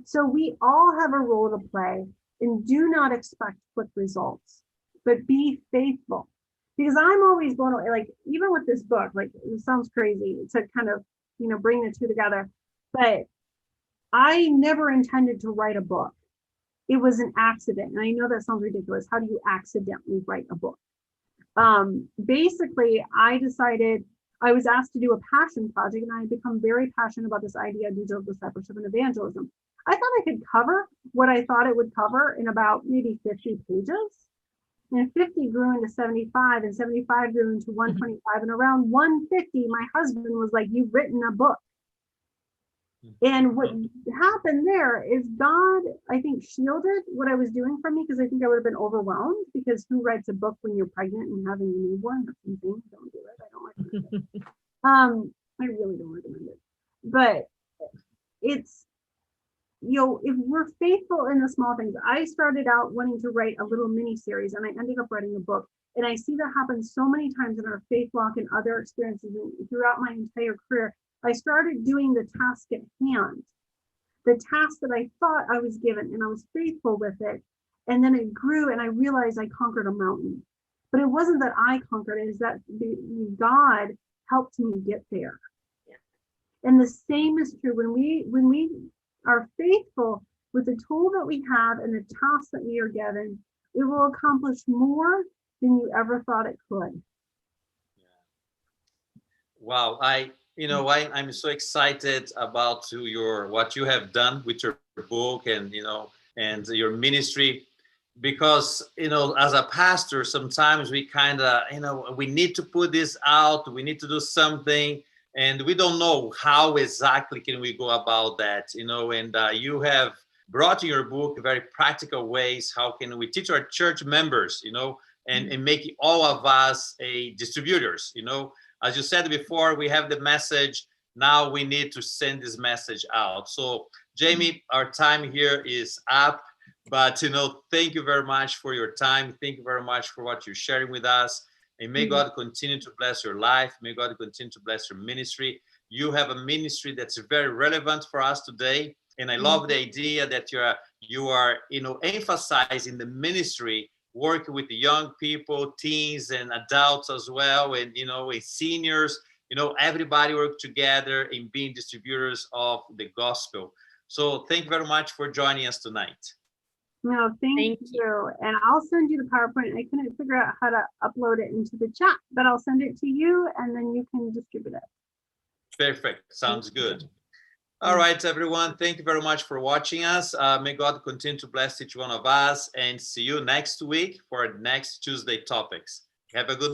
So we all have a role to play, and do not expect quick results, but be faithful. Because I'm always blown away, like even with this book, like it sounds crazy to kind of, bring the two together, but I never intended to write a book. It was an accident. And I know that sounds ridiculous. How do you accidentally write a book? Basically, I decided I was asked to do a passion project, and I had become very passionate about this idea of digital discipleship and evangelism. I thought I could cover what I thought it would cover in about maybe 50 pages. And 50 grew into 75, and 75 grew into 125. And around 150, my husband was like, "You've written a book." And what happened there is God, I think, shielded what I was doing from me, because I think I would have been overwhelmed, because who writes a book when you're pregnant and having a newborn? That's insane. Don't do it. I don't recommend it. I really don't recommend it. But it's, if we're faithful in the small things. I started out wanting to write a little mini series, and I ended up writing a book. And I see that happen so many times in our faith walk and other experiences and throughout my entire career. I started doing the task at hand, the task that I thought I was given, and I was faithful with it. And then it grew, and I realized I conquered a mountain. But it wasn't that I conquered it, it's that God helped me get there. Yeah. And the same is true when we are faithful with the tool that we have and the task that we are given, it will accomplish more than you ever thought it could. Wow, I'm so excited about what you have done with your book and your ministry, because as a pastor, sometimes we kind of we need to put this out, we need to do something, and we don't know how exactly can we go about that, and you have brought in your book very practical ways. How can we teach our church members, and make all of us a distributors, as you said before, we have the message. Now we need to send this message out. So Jamie, our time here is up, but thank you very much for your time. Thank you very much for what you're sharing with us. And may God continue to bless your life. May God continue to bless your ministry. You have a ministry that's very relevant for us today. And I love the idea that you are emphasizing the ministry, working with the young people, teens and adults as well, and with seniors. Everybody work together in being distributors of the gospel. So thank you very much for joining us tonight. No, thank you. And I'll send you the PowerPoint. I couldn't figure out how to upload it into the chat, but I'll send it to you and then you can distribute it. Perfect. Sounds good. All right, everyone. Thank you very much for watching us. May God continue to bless each one of us, and see you next week for our next Tuesday topics. Have a good